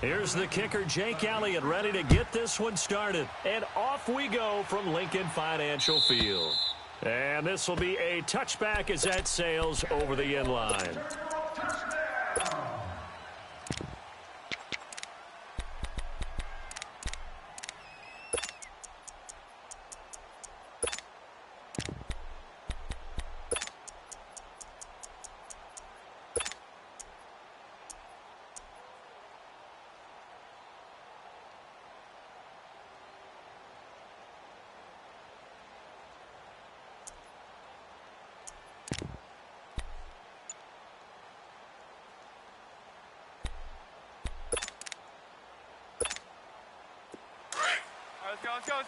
Here's the kicker, Jake Elliott, ready to get this one started. And off we go from Lincoln Financial Field. And this will be a touchback as that sails over the end line.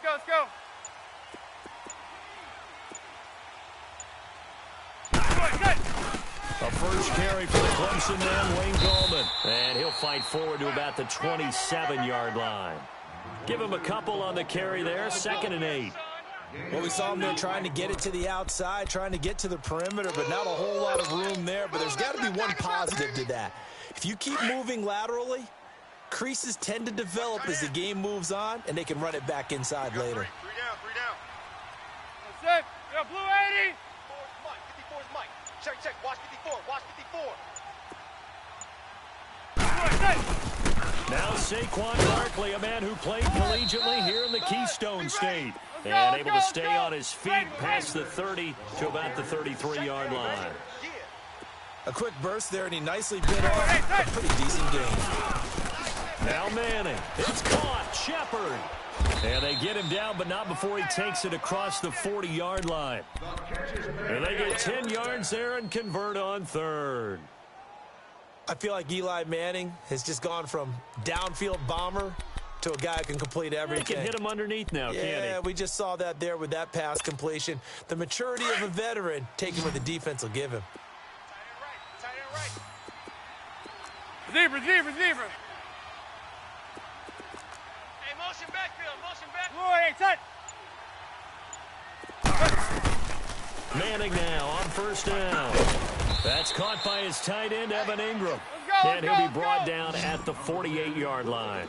Let's go. A first carry for the Clemson man, Wayne Gallman. And he'll fight forward to about the 27-yard line. Give him a couple on the carry there, 2nd and 8. Well, we saw him there trying to get it to the outside, trying to get to the perimeter, but not a whole lot of room there. But there's got to be one positive to that. If you keep moving laterally, creases tend to develop as the game moves on, and they can run it back inside later. Three down. That's it. Yeah, blue 80. 54's Mike. Check. Watch 54. Now Saquon Barkley, a man who played collegiately here in the Keystone State. And able to stay on his feet past the 30 to about the 33-yard line. A quick burst there, and he nicely bit off a pretty decent game. Now Manning. It's caught. Shepard. And they get him down, but not before he takes it across the 40-yard line. And they get 10 yards there and convert on 3rd. I feel like Eli Manning has just gone from downfield bomber to a guy who can complete everything. He can hit him underneath now, can't he? Yeah, we just saw that there with that pass completion. The maturity of a veteran, taking what the defense will give him. Tight end right. Receiver. Hey, motion backfield. Boy, hey, touch. Manning now on 1st down. That's caught by his tight end, Evan Ingram. And he'll be brought down at the 48-yard line.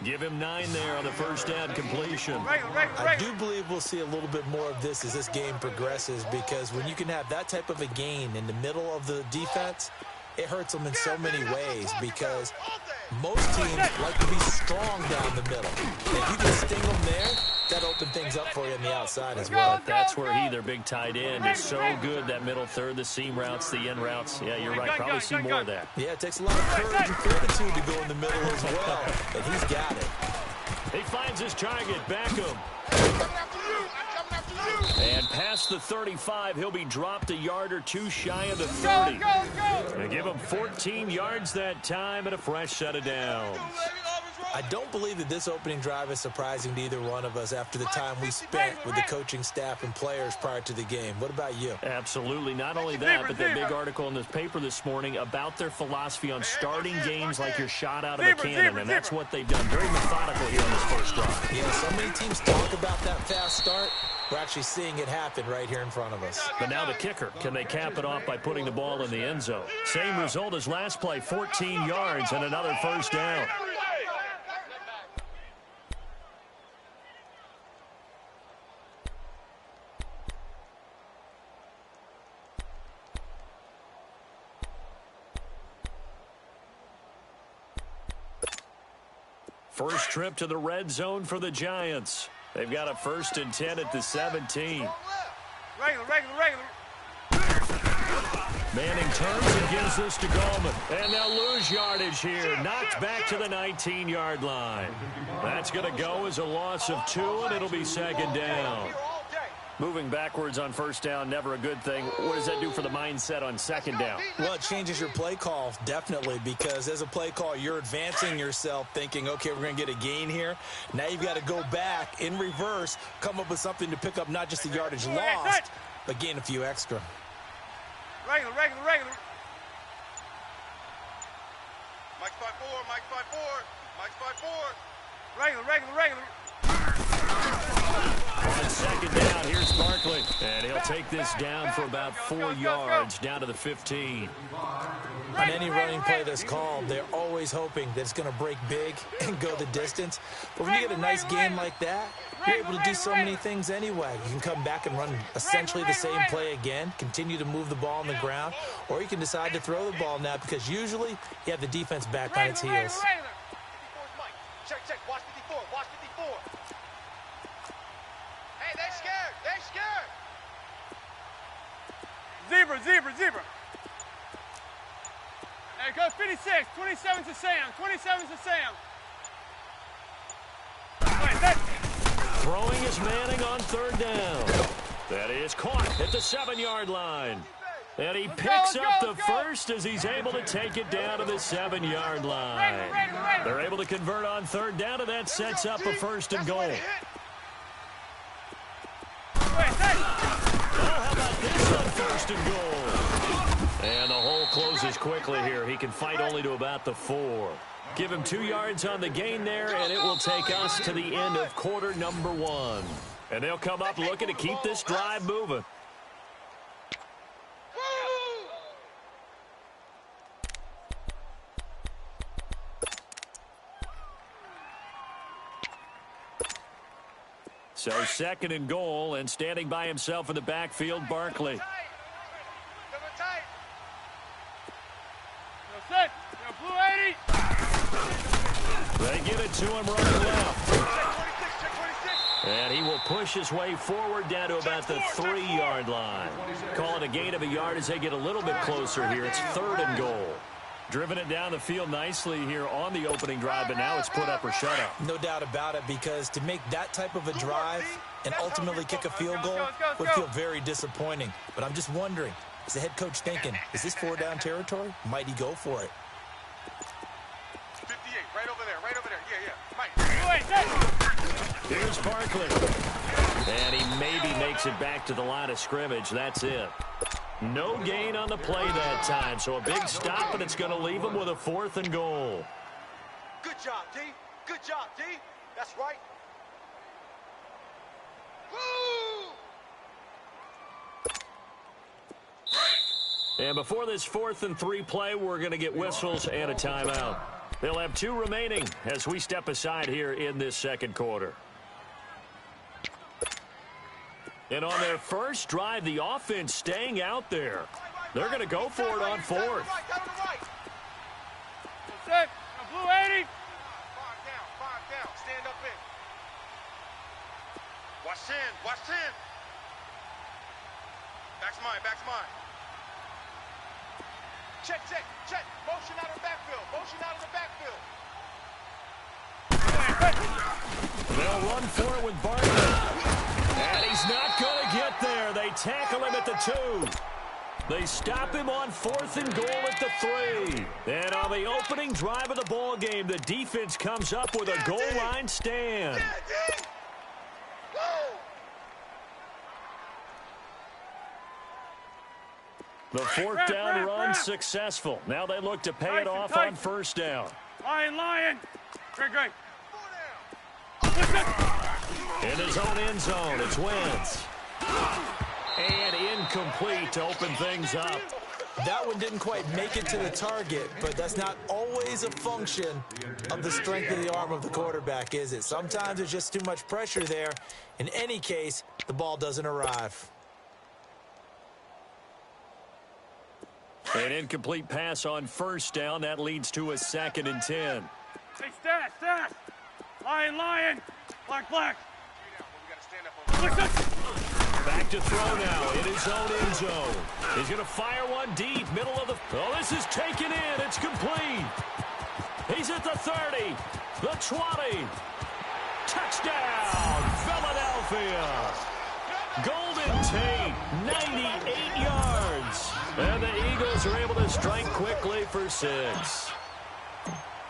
Give him 9 there on the 1st down completion. I do believe we'll see a little bit more of this as this game progresses, because when you can have that type of a gain in the middle of the defense, it hurts them in so many ways, because most teams like to be strong down the middle. If you can sting them there, that opens things up for you on the outside as well. That's where he, their big tight end, is so good, that middle third, the seam routes, the end routes. Yeah, you're right. Probably see more of that. Yeah, it takes a lot of courage and fortitude to go in the middle as well, and he's got it. He finds his target, Beckham. And past the 35, he'll be dropped a yard or two shy of the 30. They give him 14 yards that time and a fresh set of downs. I don't believe that this opening drive is surprising to either one of us after the time we spent with the coaching staff and players prior to the game. What about you? Absolutely. Not only that, but that big article in this paper this morning about their philosophy on starting games like you're shot out of a cannon, and that's what they've done. Very methodical here on this first drive. Yeah, so many teams talk about that fast start. We're actually seeing it happen right here in front of us. But now the kicker. Can they cap it off by putting the ball in the end zone? Same result as last play, 14 yards and another 1st down. First trip to the red zone for the Giants. They've got a 1st and 10 at the 17. Regular. Manning turns and gives this to Gallman. And they'll lose yardage here. Knocked back to the 19-yard line. That's going to go as a loss of 2, and it'll be 2nd down. Moving backwards on 1st down, never a good thing. What does that do for the mindset on 2nd down? Well, it changes your play call, definitely, because as a play call, you're advancing yourself thinking, okay, we're going to get a gain here. Now you've got to go back in reverse, come up with something to pick up not just the yardage lost, but gain a few extra. Regular. Mike's 5-4. Regular. On 2nd down, here's Barkley. And he'll take this down for about 4 yards, down to the 15. On any running play that's called, they're always hoping that it's going to break big and go the distance. But when you get a nice game like that, you're able to do so many things anyway. You can come back and run essentially the same play again, continue to move the ball on the ground, or you can decide to throw the ball now because usually you have the defense back on its heels. Check, check, watch 54, watch 54. Hey, they scared, they scared. Zebra, zebra, zebra. There goes 56, 27 to Sam, 27 to Sam. Throwing is Manning on third down. That is caught at the 7-yard line. And he picks up the first as he's able to take it down to the 7-yard line. They're able to convert on third down, and that sets up a first and goal. How about this on first and goal? And the hole closes quickly here. He can fight only to about the 4. Give him 2 yards on the gain there, and it will take us to the end of quarter number 1. And they'll come up looking to keep this drive moving. So second and goal, and standing by himself in the backfield, Barkley. They give it to him right left. And he will push his way forward down to about the 3-yard line. Call it a gain of a yard as they get a little bit closer here. It's third and goal. Driven it down the field nicely here on the opening drive, but now it's put up or shut up. No doubt about it, because to make that type of a drive and ultimately kick a field goal would feel very disappointing. But I'm just wondering, is the head coach thinking, is this 4-down territory? Might he go for it? 58, right over there, yeah, Mike. Here's Barkley. And he maybe makes it back to the line of scrimmage. That's it. No gain on the play that time, so a big stop, and it's going to leave him with a 4th and goal. Good job, D. Good job, D. That's right. Woo! And before this 4th and 3 play, we're going to get whistles and a timeout. They'll have 2 remaining as we step aside here in this second quarter. And on their first drive, the offense staying out there. They're going to go for it on 4th. Set. Blue 80. 5 down. Stand up in. Watch 10. Watch 10. Back's mine. Check. Motion out of the backfield. They'll run for it with Barkley. And he's not going to get there. They tackle him at the 2. They stop him on 4th and goal at the 3. And on the opening drive of the ball game, the defense comes up with a goal line stand. The 4th down run successful. Now they look to pay it off on 1st down. Lion. Great. In his own end zone, it's Wentz. And incomplete to open things up. That one didn't quite make it to the target, but that's not always a function of the strength of the arm of the quarterback, is it? Sometimes there's just too much pressure there. In any case, the ball doesn't arrive. An incomplete pass on 1st down. That leads to a 2nd and 10. Hey, stat. Lion. Black. Back to throw now in his own end zone. He's going to fire one deep, middle of the... Oh, this is taken in. It's complete. He's at the 30, the 20. Touchdown, Philadelphia. Golden Tate, 98 yards. And the Eagles are able to strike quickly for 6.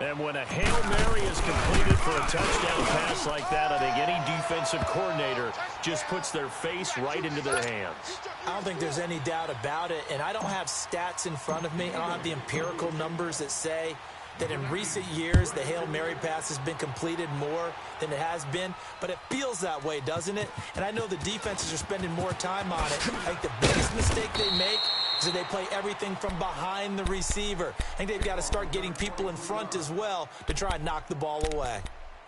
And when a Hail Mary is completed for a touchdown pass like that, I think any defensive coordinator just puts their face right into their hands. I don't think there's any doubt about it, and I don't have stats in front of me. I don't have the empirical numbers that say that in recent years the Hail Mary pass has been completed more than it has been, but it feels that way, doesn't it? And I know the defenses are spending more time on it. I think the biggest mistake they make So they play everything from behind the receiver. I think they've got to start getting people in front as well to try and knock the ball away.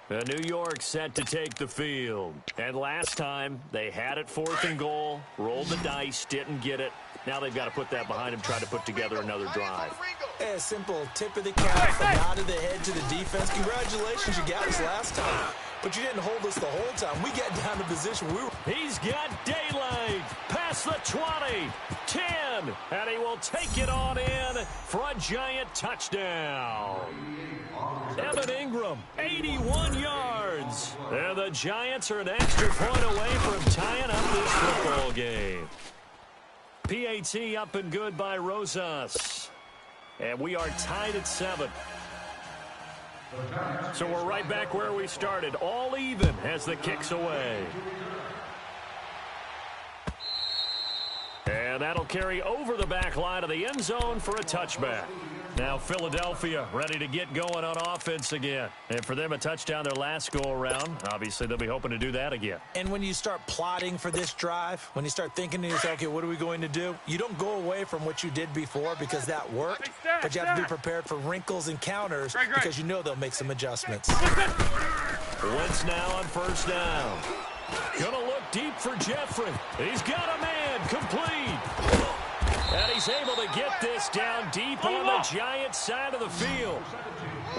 New York set to take the field. And last time, they had it 4th and goal, rolled the dice, didn't get it. Now they've got to put that behind them, try to put together another drive. A simple tip of the cap, a nod of the head to the defense. Congratulations, you got us last time. But you didn't hold us the whole time. We got down to position. He's got daylight. Past the 20, 10, and he will take it on in for a giant touchdown. Evan Ingram, 81 yards. And the Giants are an extra point away from tying up this football game. PAT up and good by Rosas. And we are tied at 7. So we're right back where we started, all even as the kick's away. And that'll carry over the back line of the end zone for a touchback. Now Philadelphia ready to get going on offense again. And for them, a touchdown their last go-around. Obviously, they'll be hoping to do that again. And when you start plotting for this drive, when you start thinking to yourself, okay, what are we going to do? You don't go away from what you did before because that worked. But you have to be prepared for wrinkles and counters because you know they'll make some adjustments. Wentz now on 1st down. Gonna look deep for Jeffrey. He's got a man complete. And he's able to get this down deep on the Giants side of the field.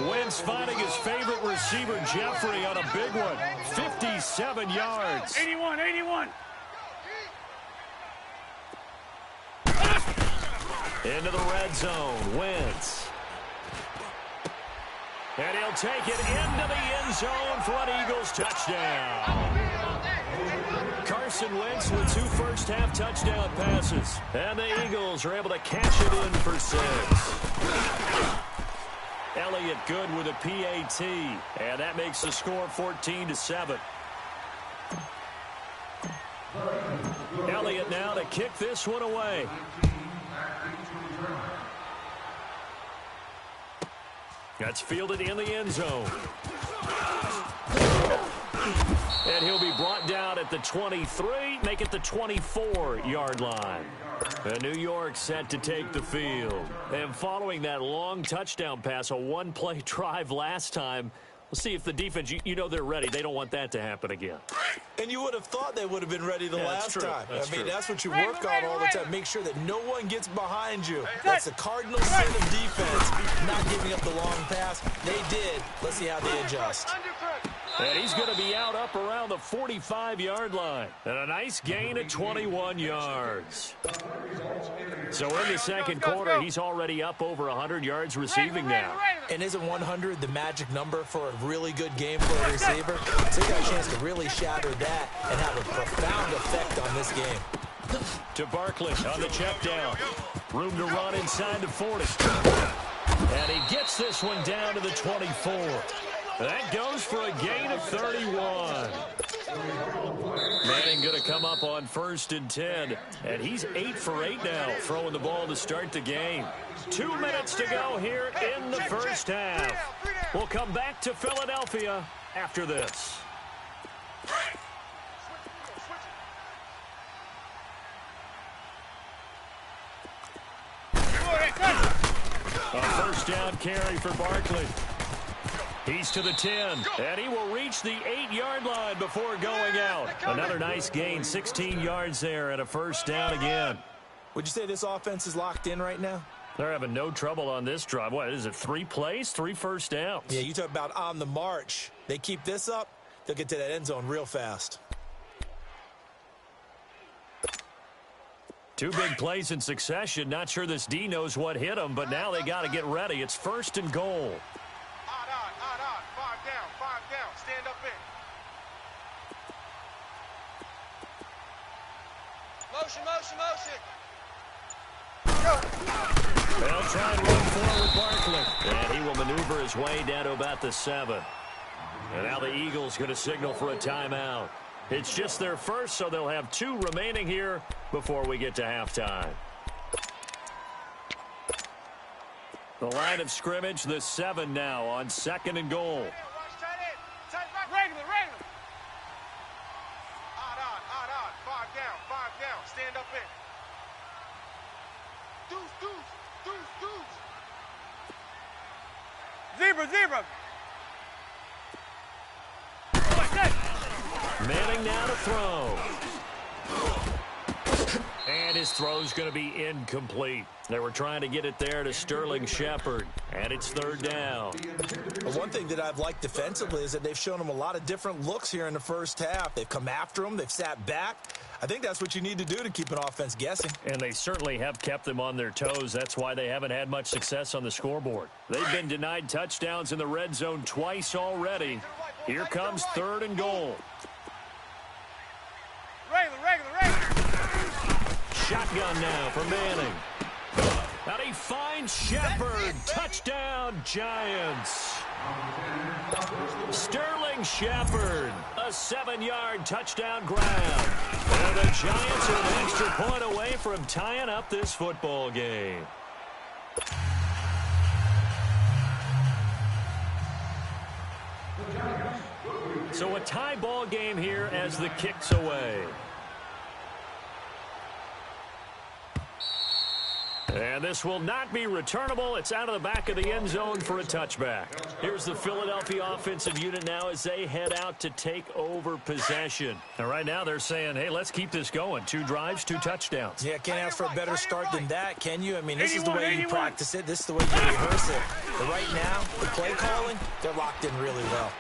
Wentz finding his favorite receiver, Jeffrey, on a big one. 57 yards. 81, 81. Into the red zone, Wentz. And he'll take it into the end zone for an Eagles touchdown. Carson Wentz with 2 first-half touchdown passes. And the Eagles are able to catch it in for 6. Elliott good with a PAT. And that makes the score 14-7. Elliott now to kick this one away. That's fielded in the end zone. And he'll be brought down at the 23, make it the 24-yard line. And New York set to take the field. And following that long touchdown pass, a one-play drive last time, we'll see if the defense, you know they're ready. They don't want that to happen again. And you would have thought they would have been ready the last time. That's what you Right, work right, on all right. the time. Make sure that no one gets behind you. That's the cardinal sin of defense, not giving up the long pass. They did. Let's see how they adjust. And he's going to be out up around the 45-yard line. And a nice gain at 21 yards. So in the second quarter, he's already up over 100 yards receiving now. And isn't 100 the magic number for a really good game for a receiver? So you got a chance to really shatter that and have a profound effect on this game. To Barkley on the check down. Room to run inside the 40. And he gets this one down to the 24. That goes for a gain of 31. Manning going to come up on 1st and 10. And he's 8 for 8 now, throwing the ball to start the game. 2 minutes to go here in the first half. We'll come back to Philadelphia after this. A 1st down carry for Barkley. He's to the 10, and he will reach the 8-yard line before going out. Another nice gain, 16 yards there, and a 1st down again. Would you say this offense is locked in right now? They're having no trouble on this drive. What is it, 3 plays, 3 first downs? Yeah, you talk about on the march. They keep this up, they'll get to that end zone real fast. 2 big plays in succession. Not sure this D knows what hit him, but now they got to get ready. It's 1st and goal. Stand up in. Motion. They'll try and run forward Barkley. And he will maneuver his way down to about the 7. And now the Eagles going to signal for a timeout. It's just their first, so they'll have 2 remaining here before we get to halftime. The line of scrimmage, the 7 now on 2nd and goal. Regular. Odd. 5 down. Stand up in. Zebra. Manning now to throw. And his throw's going to be incomplete. They were trying to get it there to Sterling Shepard, and it's third down. One thing that I've liked defensively is that they've shown him a lot of different looks here in the first half. They've come after him. They've sat back. I think that's what you need to do to keep an offense guessing. And they certainly have kept them on their toes. That's why they haven't had much success on the scoreboard. They've been denied touchdowns in the red zone twice already. Here comes third and goal. Regular. Shotgun now for Manning. And he finds Shepard. Touchdown, Giants. Sterling Shepard, a 7-yard touchdown grab. And the Giants are an extra point away from tying up this football game. So a tie ball game here as the kick's away. And this will not be returnable. It's out of the back of the end zone for a touchback. Here's the Philadelphia offensive unit now as they head out to take over possession. And right now they're saying, hey, let's keep this going. 2 drives, 2 touchdowns. Yeah, can't ask for a better start than that, can you? I mean, this is the way you practice it. This is the way you rehearse it. But right now, the play calling, they're locked in really well.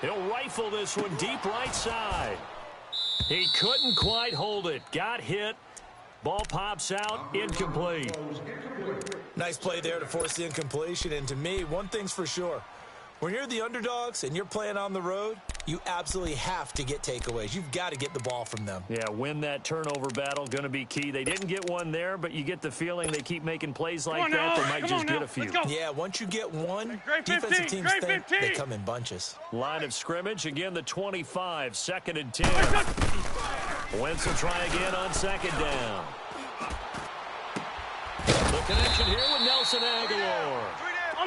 He'll rifle this one deep right side. He couldn't quite hold it. Got hit. Ball pops out, incomplete. Nice play there to force the incompletion. And to me, one thing's for sure. When you're the underdogs and you're playing on the road, you absolutely have to get takeaways. You've got to get the ball from them. Yeah, win that turnover battle, going to be key. They didn't get one there, but you get the feeling they keep making plays like that. They might just get a few. Yeah, once you get one, defensive teams think they come in bunches. Line of scrimmage, again the 25, 2nd and 10. Wentz will try again on 2nd down. The connection here with Nelson Aguilar.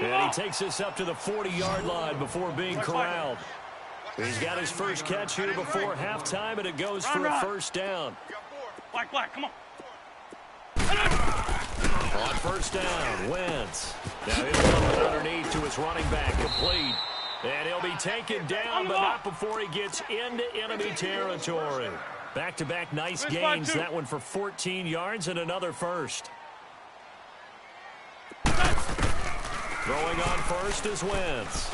And he takes this up to the 40-yard line before being corralled. He's got his first catch here before halftime, and it goes for a first down. Black, come on. On first down, Wentz. Now he'll throw underneath to his running back, complete. And he'll be taken down, but not before he gets into enemy territory. Back-to-back nice gains. That one for 14 yards and another first. Throwing on first is Wentz.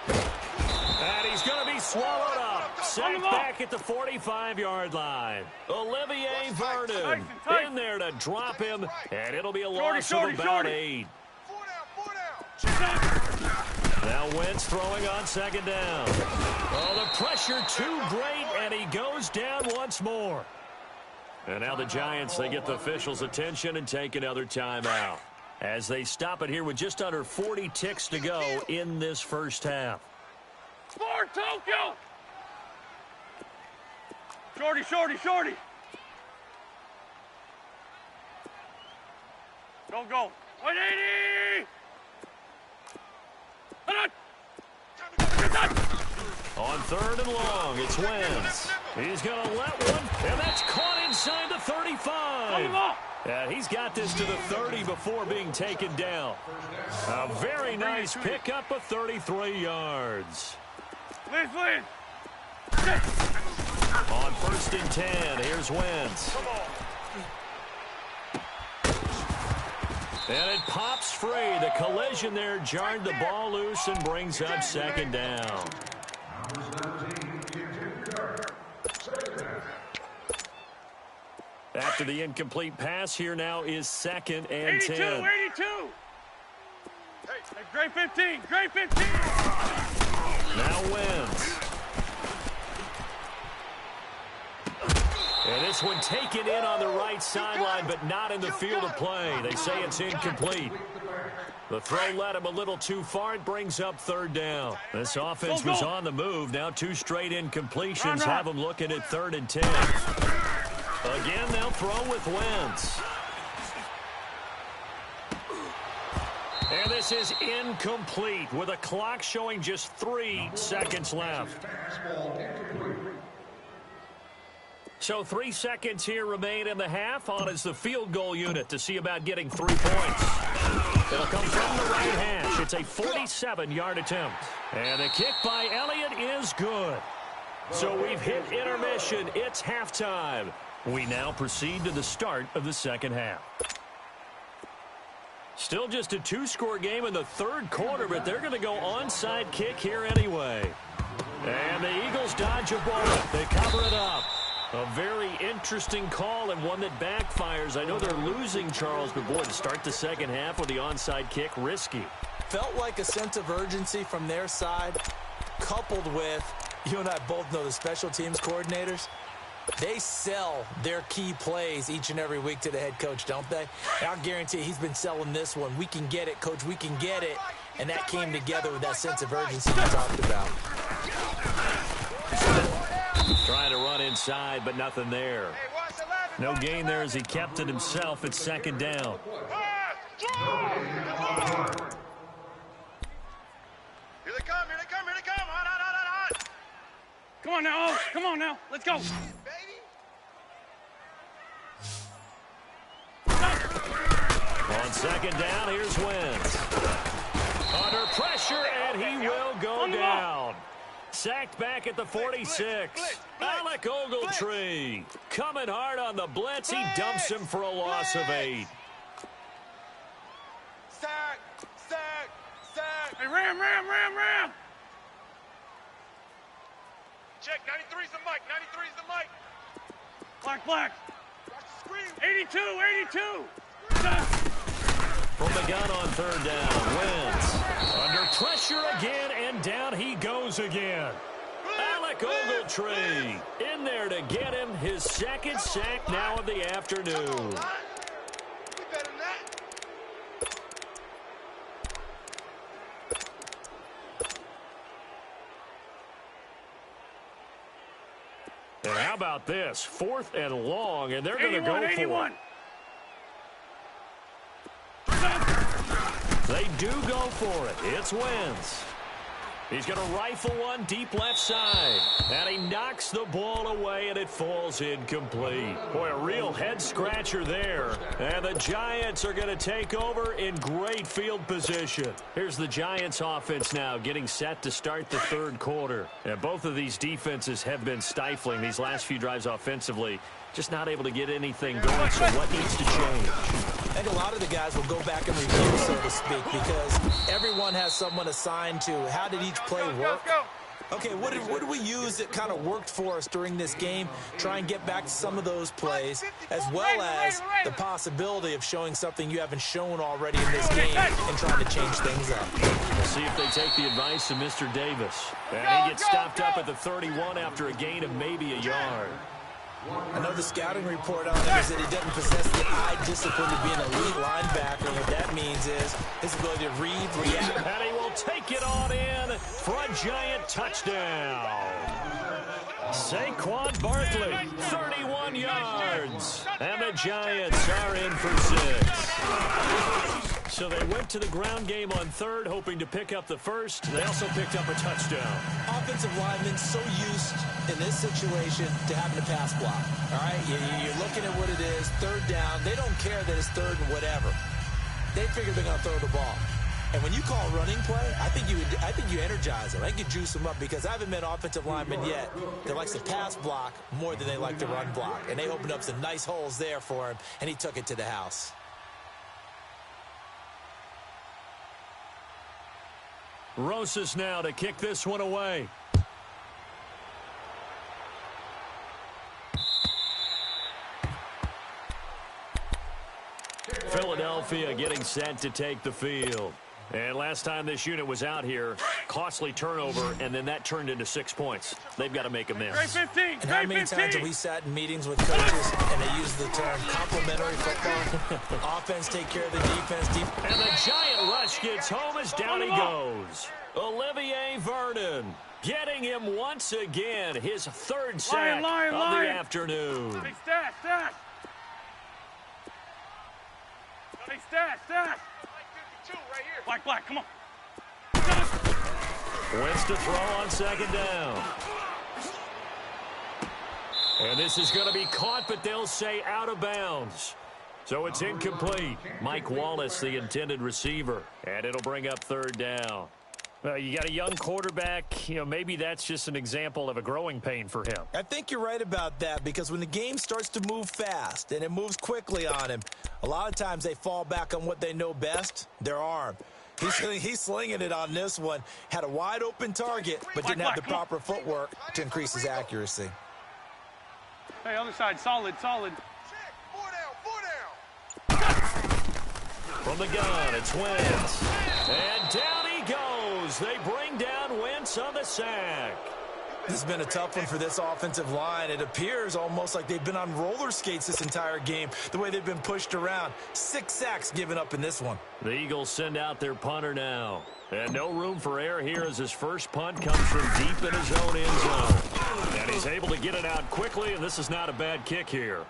And he's going to be swallowed up. Sacked back at the 45-yard line. Olivier Vernon in there to drop him, and it'll be a loss of about 8. Now Wentz throwing on 2nd down. Oh, the pressure too great, and he goes down once more. And now the Giants, they get the officials' attention and take another timeout as they stop it here with just under 40 ticks to go in this first half. Sport Tokyo! Shorty. Don't go. 180! On 3rd and long, it's Wentz. He's going to let one, and that's caught inside the 35. And he's got this to the 30 before being taken down. A very nice pickup of 33 yards. Liz. On 1st and 10, here's Wentz. And it pops free. The collision there jarred the ball loose and brings up 2nd down. After the incomplete pass, here now is 2nd and 10. 82. Hey, great 15. Now Wentz. And this one taken in on the right sideline, but not in the field of play. They say it's incomplete. The throw led him a little too far. It brings up 3rd down. This offense was on the move. Now 2 straight incompletions have them looking at 3rd and 10. Again, they'll throw with Wentz. And this is incomplete with a clock showing just 3 seconds left. So 3 seconds here remain in the half. On is the field goal unit to see about getting 3 points. It'll come from the right hash. It's It's a 47-yard attempt. And the kick by Elliott is good. So we've hit intermission. It's halftime. We now proceed to the start of the second half. Still just a two-score game in the third quarter, but they're going to go onside kick here anyway. And the Eagles dodge a bullet. They cover it up. A very interesting call and one that backfires. I know they're losing, Charles, but boy, to start the second half with the onside kick, risky. Felt like a sense of urgency from their side, coupled with, you and I both know the special teams coordinators, they sell their key plays each and every week to the head coach, don't they? I'll guarantee he's been selling this one. We can get it, coach, we can get it. And that came together with that sense of urgency you talked about. Trying to run inside, but nothing there. No gain there as he kept it himself. It's second down. Here they come, here they come, here they come. Hot. Come on now, come on now. Let's go. On second down, here's Wentz. Under pressure, and he will go down. Sacked back at the 46. Alec Ogletree coming hard on the blitz. He dumps him for a loss of 8. Sack. Hey, ram. Check, 93's the mic, 93's the mic. Black. Watch the screen. 82. From the gun on third down, Wentz under pressure again, and down he goes again. Alec Ogletree in there to get him his second sack now of the afternoon. And how about this? 4th and long, and they're going to go for 81. it. They do go for it. It's Wentz. He's going to rifle one deep left side. And he knocks the ball away, and it falls incomplete. Boy, a real head-scratcher there. And the Giants are going to take over in great field position. Here's the Giants offense now getting set to start the third quarter. And both of these defenses have been stifling these last few drives offensively. Just not able to get anything going, so what needs to change? I think a lot of the guys will go back and review, so to speak, because everyone has someone assigned to how did each play work. Okay, what did we use that kind of worked for us during this game? Try and get back to some of those plays, as well as the possibility of showing something you haven't shown already in this game and trying to change things up. We'll see if they take the advice of Mr. Davis. And he gets stopped up at the 31 after a gain of maybe a yard. I know the scouting report on him is that he doesn't possess the eye discipline to be an elite linebacker. And what that means is his ability to read, react. And he will take it on in for a Giant touchdown. Saquon Barkley, 31 yards. And the Giants are in for 6. So they went to the ground game on third, hoping to pick up the first. They also picked up a touchdown. Offensive linemen so used in this situation to having to pass block. All right, you're looking at what it is, third down. They don't care that it's third and whatever. They figure they're going to throw the ball. And when you call running play, I think you energize them. I think you juice them up, because I haven't met offensive linemen yet that likes to pass block more than they like to run block. And they opened up some nice holes there for him, and he took it to the house. Rosas now to kick this one away. Philadelphia getting set to take the field. And last time this unit was out here, costly turnover, and then that turned into 6 points. They've got to make a miss. And how many times have we sat in meetings with coaches and they use the term complementary football? Offense take care of the defense. And the Giant rush gets home as down he goes. Olivier Vernon getting him once again his third sack of the afternoon. Hey, stash. Hey, stash. Black, come on. Wentz to throw on second down. And this is going to be caught, but they'll say out of bounds. So it's incomplete. Mike Wallace, the intended receiver. And it'll bring up third down. You got a young quarterback, maybe that's just an example of a growing pain for him. I think you're right about that, because when the game starts to move fast and it moves quickly on him, a lot of times they fall back on what they know best, their arm. He's slinging it on this one. Had a wide open target, but didn't have the proper footwork to increase his accuracy. Hey, other side, solid. Check. 4 down. From the gun, it's Wentz. And down he goes. They bring down Wentz on the sack. This has been a tough one for this offensive line. It appears almost like they've been on roller skates this entire game, the way they've been pushed around. 6 sacks given up in this one. The Eagles send out their punter now. And no room for error here as his first punt comes from deep in his own end zone. And he's able to get it out quickly, and this is not a bad kick here.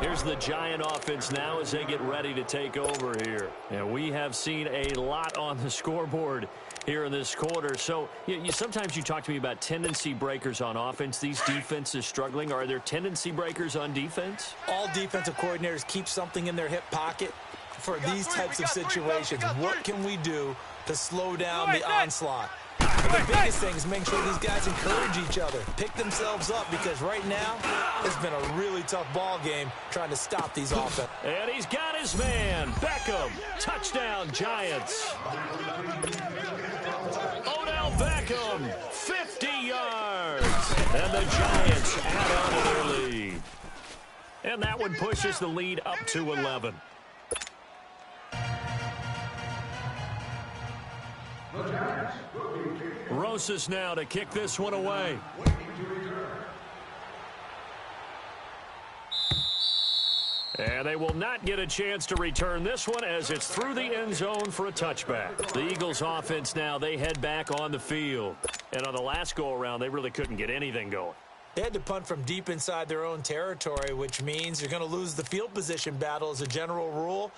Here's the Giant offense now as they get ready to take over here. And we have seen a lot on the scoreboard here in this quarter. So sometimes you talk to me about tendency breakers on offense. These defenses struggling. Are there tendency breakers on defense? All defensive coordinators keep something in their hip pocket for these types of situations. What can we do to slow down the onslaught? And the biggest thing is making sure these guys encourage each other, pick themselves up, because right now it's been a really tough ball game trying to stop these offense. And he's got his man, Beckham. Touchdown, Giants. Odell Beckham, 50 yards. And the Giants add on to their lead. And that one pushes the lead up to 11. Rosas now to kick this one away. And they will not get a chance to return this one as it's through the end zone for a touchback. The Eagles offense now, they head back on the field. And on the last go-around, they really couldn't get anything going. They had to punt from deep inside their own territory, which means you're going to lose the field position battle as a general rule.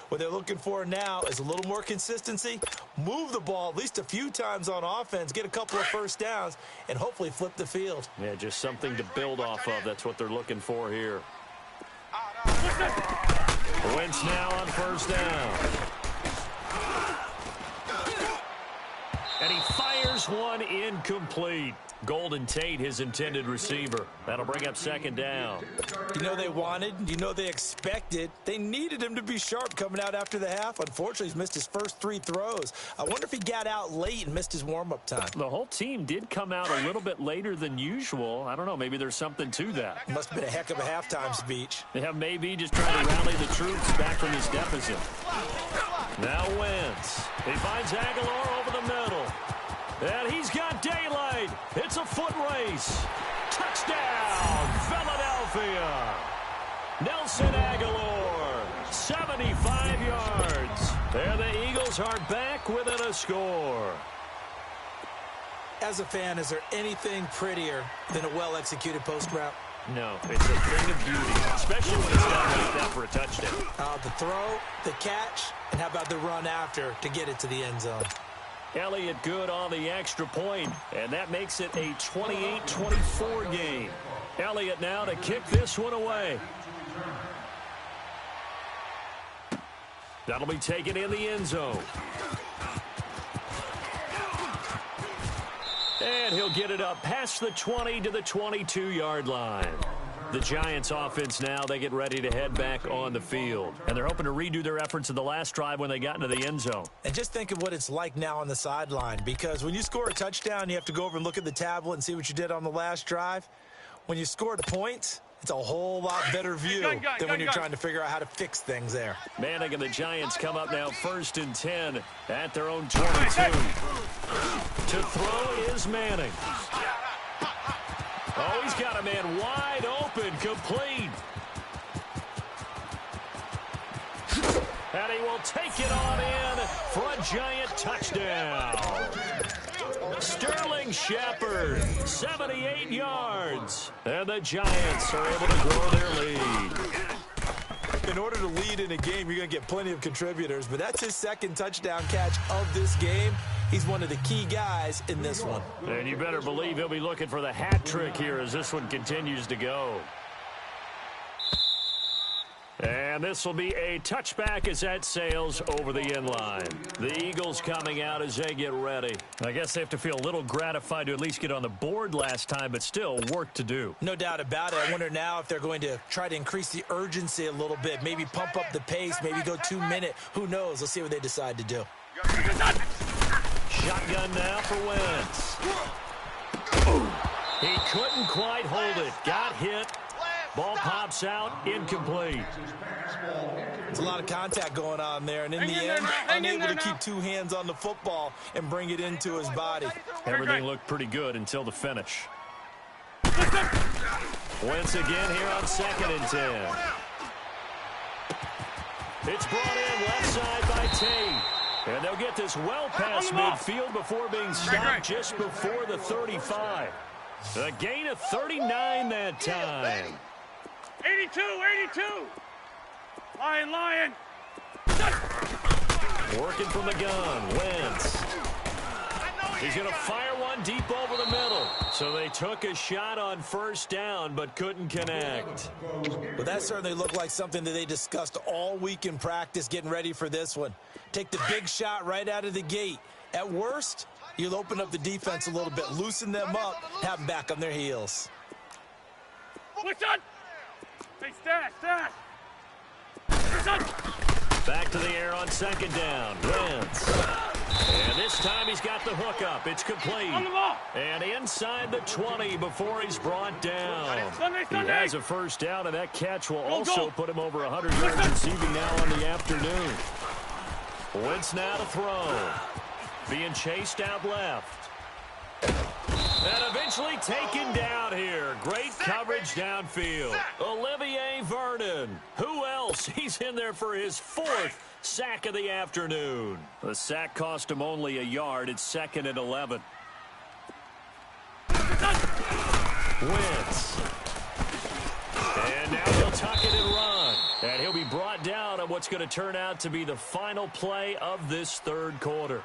What they're looking for now is a little more consistency, move the ball at least a few times on offense, get a couple of first downs, and hopefully flip the field. Yeah, just something to build off of. That's what they're looking for here. Wentz now on first down. And he fires one incomplete. Golden Tate, his intended receiver. That'll bring up second down. You know they wanted, you know they expected. They needed him to be sharp coming out after the half. Unfortunately, he's missed his first 3 throws. I wonder if he got out late and missed his warm-up time. The whole team did come out a little bit later than usual. I don't know, maybe there's something to that. Must have been a heck of a halftime speech. Yeah, maybe just trying to rally the troops back from this deficit. Now Wentz. He finds Aguilar over the middle. And he's got daylight. It's a foot race. Touchdown, Philadelphia. Nelson Aguilar, 75 yards. And the Eagles are back within a score. As a fan, is there anything prettier than a well-executed post route? No, it's a thing of beauty, especially when it's done like that for a touchdown. The throw, the catch, and how about the run after to get it to the end zone? Elliott good on the extra point, and that makes it a 28-24 game. Elliott now to kick this one away. That'll be taken in the end zone. And he'll get it up past the 20 to the 22-yard line. The Giants offense now, they get ready to head back on the field. And they're hoping to redo their efforts in the last drive when they got into the end zone. And just think of what it's like now on the sideline, because when you score a touchdown, you have to go over and look at the tablet and see what you did on the last drive. When you scored points, it's a whole lot better view than when you're trying to figure out how to fix things there. Manning and the Giants come up now 1st and 10 at their own 22. To throw is Manning. Oh, he's got a man wide open, complete. And he will take it on in for a Giant touchdown. Sterling Shepard, 78 yards. And the Giants are able to grow their lead. In order to lead in a game, you're going to get plenty of contributors, but that's his second touchdown catch of this game. He's one of the key guys in this one. And you better believe he'll be looking for the hat trick here as this one continues to go. And this will be a touchback as that sails over the inline. The Eagles coming out as they get ready. I guess they have to feel a little gratified to at least get on the board last time, but still work to do. No doubt about it. I wonder now if they're going to try to increase the urgency a little bit, maybe pump up the pace, maybe go 2 minute. Who knows? Let's see what they decide to do. Shotgun now for Wentz. He couldn't quite hold it. Got hit. Ball pops out, incomplete. There's a lot of contact going on there, and in the end, unable to keep two hands on the football and bring it into his body. Everything looked pretty good until the finish. Wentz again here on 2nd and 10. It's brought in left side by Tate. And they'll get this well past midfield before being stopped just before the 35. A gain of 39 that time. 82, 82. Lion. Working from the gun, Wentz. He's going to fire one deep over the middle. So they took a shot on 1st down, but couldn't connect. Well, that certainly looked like something that they discussed all week in practice, getting ready for this one. Take the big shot right out of the gate. At worst, you'll open up the defense a little bit, loosen them up, have them back on their heels. What's on? Hey, stash. Back to the air on 2nd down. Wentz. And this time he's got the hook up. It's complete. And inside the 20 before he's brought down. He has a 1st down, and that catch will also put him over 100 yards receiving now on the afternoon. Wentz now to throw. Being chased out left. And eventually taken down here. Great coverage downfield. Olivier Vernon. Who else? He's in there for his 4th sack of the afternoon. The sack cost him only a yard. It's 2nd and 11. Wentz. And now he'll tuck it and run. And he'll be brought down on what's going to turn out to be the final play of this 3rd quarter.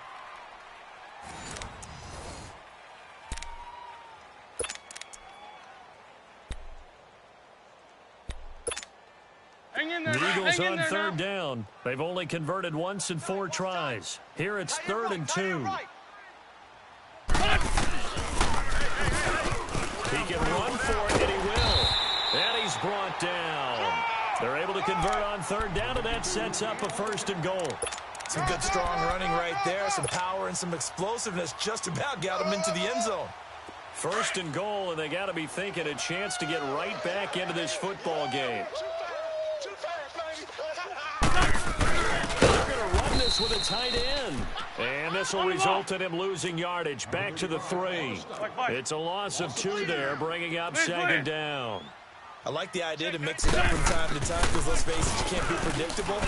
The Eagles on 3rd down. They've only converted once in 4 tries. Here it's 3rd and 2. He can run for it, and he will. And he's brought down. They're able to convert on 3rd down, and that sets up a 1st and goal. Some good, strong running right there. Some power and some explosiveness just about got him into the end zone. 1st and goal, and they got to be thinking a chance to get right back into this football game. With a tight end. And this will result in him losing yardage. Back to the 3. It's a loss of 2 there, bringing up 2nd down. I like the idea to mix it up from time to time because, let's face it, you can't be predictable.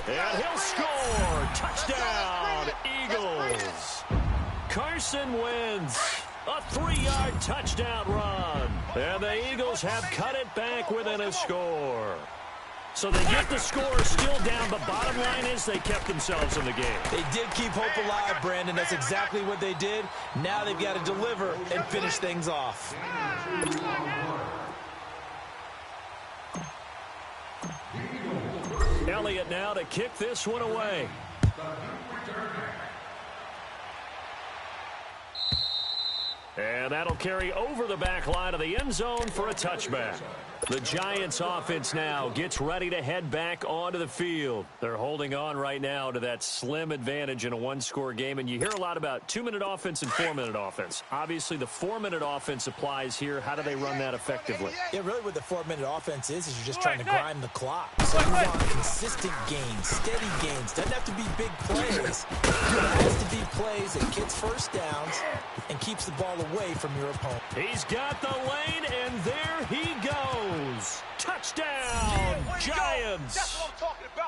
And he'll score. Touchdown, Eagles. Carson Wentz. A 3-yard touchdown run. And the Eagles have cut it back within a score. So they get the score still down, but bottom line is they kept themselves in the game. They did keep hope alive, Brandon. That's exactly what they did. Now they've got to deliver and finish things off. Elliott now to kick this one away. And that'll carry over the back line of the end zone for a touchback. The Giants offense now gets ready to head back onto the field. They're holding on right now to that slim advantage in a 1-score game. And you hear a lot about 2-minute offense and 4-minute offense. Obviously, the 4-minute offense applies here. How do they run that effectively? Yeah, really what the 4-minute offense is you're just trying to grind the clock. So you want consistent gains, steady gains. Doesn't have to be big plays. It has to be plays that gets 1st downs and keeps the ball away from your opponent. He's got the lane, and there he goes. Touchdown, Giants.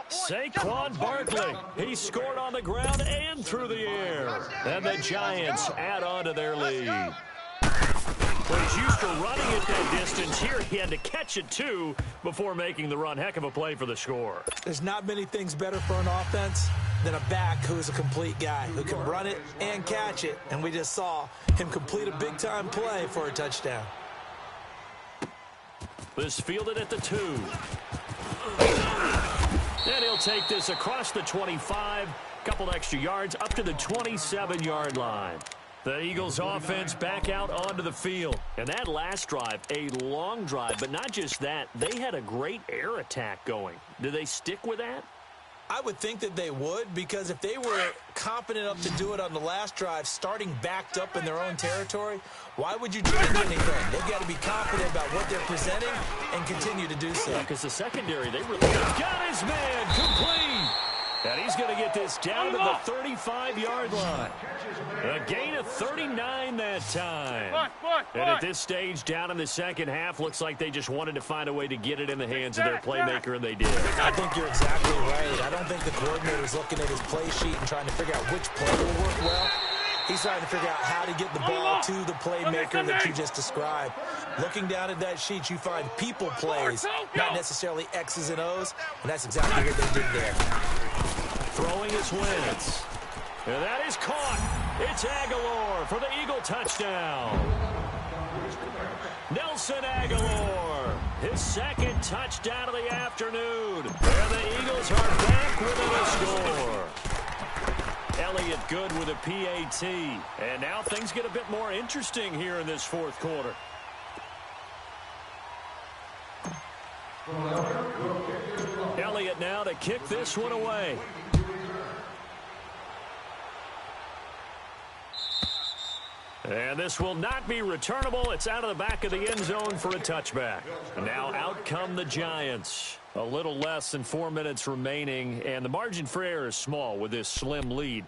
Saquon Barkley. He scored on the ground and through the air. And the Giants add on to their lead. Well, he's used to running at that distance. Here he had to catch it, too, before making the run. Heck of a play for the score. There's not many things better for an offense than a back who's a complete guy, who can run it and catch it. And we just saw him complete a big-time play for a touchdown. This fielded at the 2. And he'll take this across the 25, couple extra yards up to the 27-yard line. The Eagles offense back out onto the field. And that last drive, a long drive, but not just that, they had a great air attack going. Do they stick with that? I would think that they would, because if they were confident enough to do it on the last drive, starting backed up in their own territory, why would you change anything? They've got to be confident about what they're presenting and continue to do so. Because the secondary, they really got his man complete. And he's going to get this down to the 35-yard line. A gain of 39 that time. And at this stage, down in the second half, looks like they just wanted to find a way to get it in the hands of their playmaker, and they did. I think you're exactly right. I don't think the coordinator's looking at his play sheet and trying to figure out which play will work well. He's trying to figure out how to get the ball to the playmaker that you just described. Looking down at that sheet, you find people plays, not necessarily X's and O's, and that's exactly what they did there. Throwing his Wentz. And that is caught. It's Aguilar for the Eagle touchdown. Nelson Aguilar, his second touchdown of the afternoon. And the Eagles are back within a score. Elliott good with a PAT. And now things get a bit more interesting here in this fourth quarter. Elliott now to kick this one away. And this will not be returnable. It's out of the back of the end zone for a touchback. And now out come the Giants. A little less than 4 minutes remaining, and the margin for error is small with this slim lead.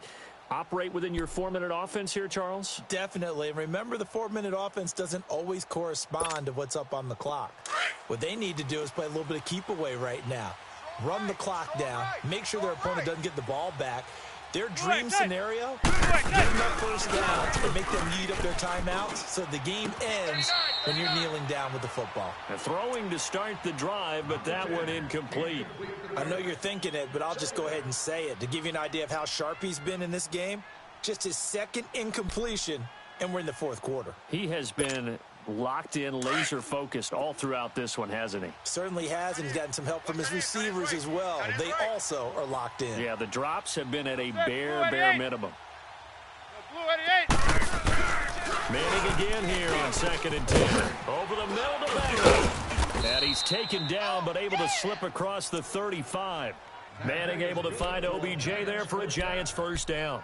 Operate within your 4-minute offense here, Charles? Definitely. And remember, the 4-minute offense doesn't always correspond to what's up on the clock. What they need to do is play a little bit of keep away right now. Run the clock down. Make sure their opponent doesn't get the ball back. Their dream scenario, give them that first down and make them eat up their timeouts so the game ends when you're kneeling down with the football. And throwing to start the drive, but that one incomplete. I know you're thinking it, but I'll just go ahead and say it. To give you an idea of how sharp he's been in this game, just his second incompletion, and we're in the fourth quarter. He has been locked in, laser-focused all throughout this one, hasn't he? Certainly has, and he's gotten some help from his receivers as well. They also are locked in. Yeah, the drops have been at a bare minimum. Manning again here on 2nd and 10. Over the middle to Beckham. And he's taken down, but able to slip across the 35. Manning able to find OBJ there for a Giants first down.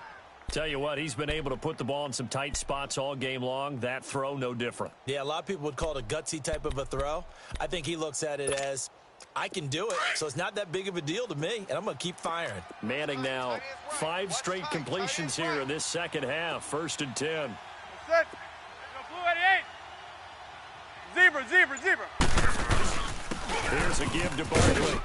Tell you what, he's been able to put the ball in some tight spots all game long. That throw, no different. Yeah, a lot of people would call it a gutsy type of a throw. I think he looks at it as, I can do it, so it's not that big of a deal to me, and I'm going to keep firing. Manning now 5 straight completions here in this second half. 1st and 10. Zebra. Here's a give to Barkley.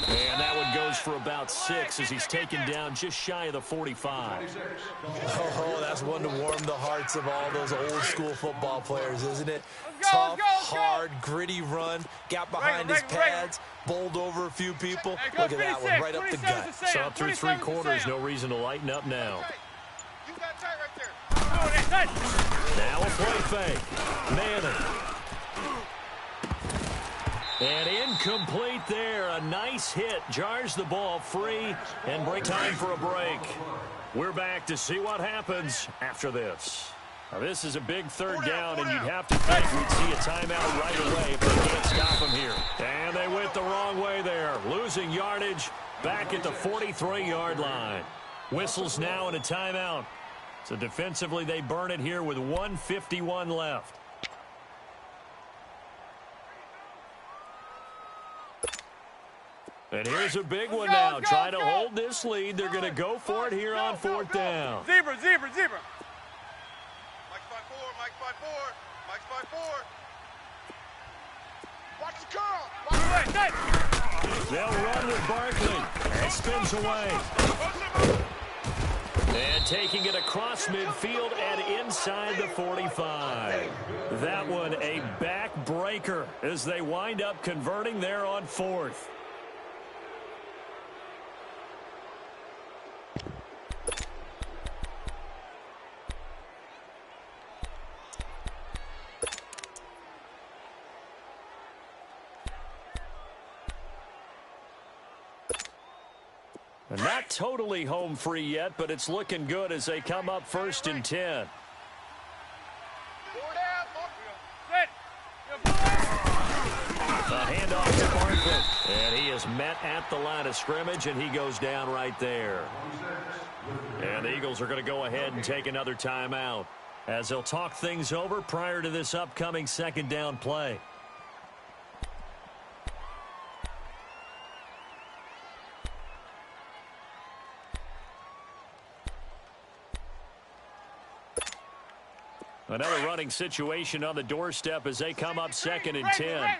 And that one goes for about 6 as he's taken down just shy of the 45. Oh, that's one to warm the hearts of all those old school football players, isn't it? Tough, hard, gritty run, got behind his pads, bowled over a few people. Look at that one, right up the gut. Saw through 3 quarters, no reason to lighten up now. Now a play fake. Manning. And incomplete there. A nice hit. Jars the ball free and break time for a break. We're back to see what happens after this. Now, this is a big 3rd down, and you'd have to think we'd see a timeout right away if they can't stop them here. And they went the wrong way there. Losing yardage back at the 43-yard line. Whistles now and a timeout. So defensively, they burn it here with 1:51 left. And here's a big one now. Trying to hold this lead. They're going to go for it here on 4th down. Zebra. Mike's by 4. Watch the curl. They'll run with Barkley. And spins away. And taking it across midfield and inside the 45. That one a backbreaker as they wind up converting there on 4th. Not totally home free yet, but it's looking good as they come up 1st and 10. A handoff to Barkley, and he is met at the line of scrimmage, and he goes down right there. And the Eagles are going to go ahead and take another timeout as they'll talk things over prior to this upcoming 2nd down play. Another running situation on the doorstep as they come up 2nd and 10.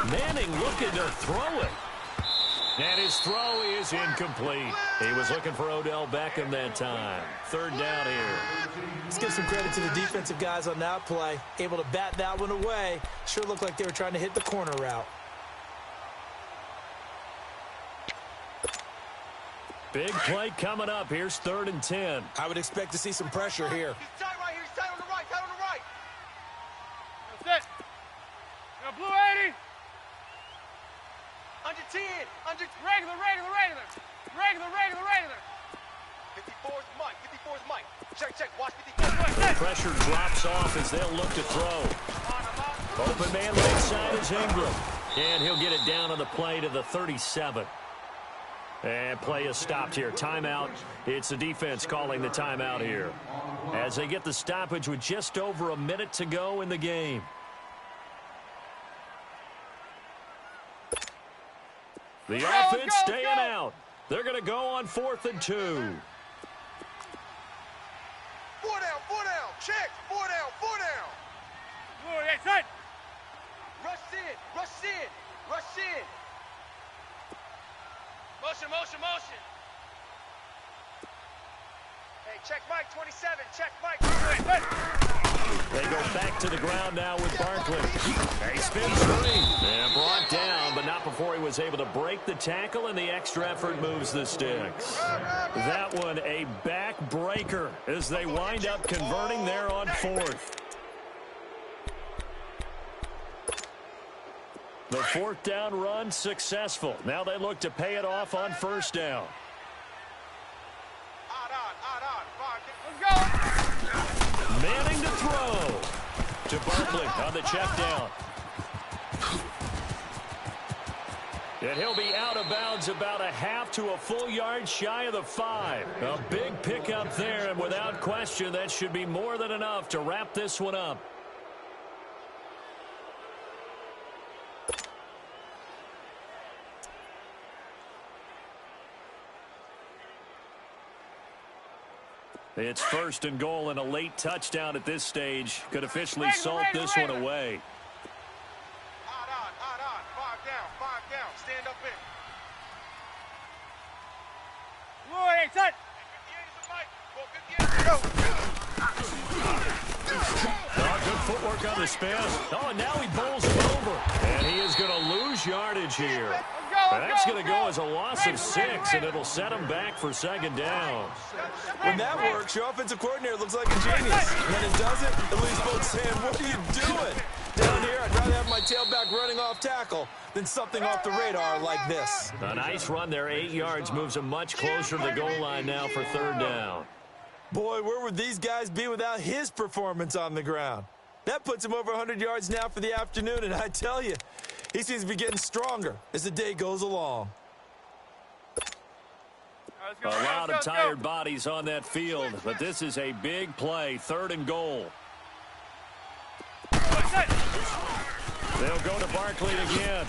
Manning looking to throw it. And his throw is incomplete. He was looking for Odell Beckham that time. 3rd down here. Let's give some credit to the defensive guys on that play. Able to bat that one away. Sure looked like they were trying to hit the corner route. Big play coming up. Here's 3rd and 10. I would expect to see some pressure here. He's tight right here. He's tight on the right. Tight on the right. That's it. Blue 80. Under 10. Under Regular. 54's Mike. 54's Mike. Check. Watch 54. The pressure drops off as they'll look to throw. Open man right side is Ingram. And he'll get it down on the play to the 37. And play is stopped here. Timeout. It's the defense calling the timeout here as they get the stoppage with just over a minute to go in the game. The offense staying out. They're going to go on 4th and 2. 4 down. Check. 4 down. Blue 80, tight. Rush in. Motion. Hey, check Mike, 27. Check Mike. They go back to the ground now with Barkley. He spins free and brought down, but not before he was able to break the tackle, and the extra effort moves the sticks. That one a back-breaker as they wind up converting there on 4th. The 4th down run successful. Now they look to pay it off on 1st down. Let's go. Manning to throw to Barkley on the check down. And he'll be out of bounds about a half to a full yard shy of the 5. A big pickup there, and without question, that should be more than enough to wrap this one up. It's 1st and goal, and a late touchdown at this stage could officially salt this one away. Odd on. 5 down. Stand up in. Blue 80, tight. 58 is the Mike. 58. Go. Good footwork on the spin. And now he bowls him over. And he is going to lose yardage here. And that's going to go as a loss of 6, and it'll set him back for 2nd down. When that works, your offensive coordinator looks like a genius. When it doesn't, at least folks saying, what are you doing? Down here, I'd rather have my tailback running off tackle than something off the radar like this. A nice run there, 8 yards, moves him much closer to the goal line now for 3rd down. Boy, where would these guys be without his performance on the ground? That puts him over 100 yards now for the afternoon, and I tell you, he seems to be getting stronger as the day goes along. A lot of tired bodies on that field, but this is a big play, 3rd and goal. They'll go to Barkley again.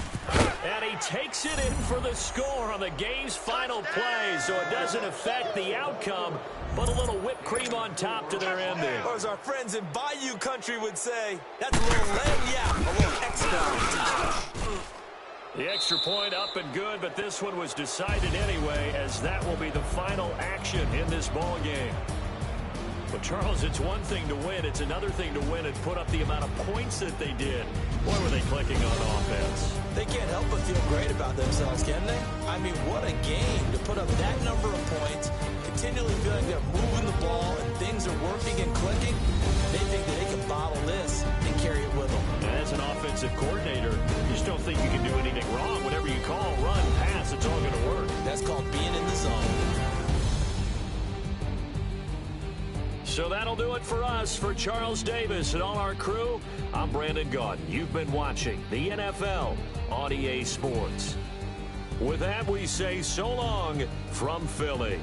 And he takes it in for the score on the game's final play, so it doesn't affect the outcome, but a little whipped cream on top to their ending. Or as our friends in Bayou Country would say, that's a little a little extra. The extra point up and good, but this one was decided anyway, as that will be the final action in this ball game. But, Charles, it's one thing to win. It's another thing to win and put up the amount of points that they did. Boy, were they clicking on offense. They can't help but feel great about themselves, can they? I mean, what a game to put up that number of points, continually feeling they're moving the ball and things are working and clicking. They think that they can bottle this and carry it with them. That's an offensive coordinator. You just don't think you can do anything wrong. Whatever you call, run, pass, it's all going to work. That's called being in the zone. So that'll do it for us. For Charles Davis and all our crew, I'm Brandon Gaudin. You've been watching the NFL on EA Sports. With that, we say so long from Philly.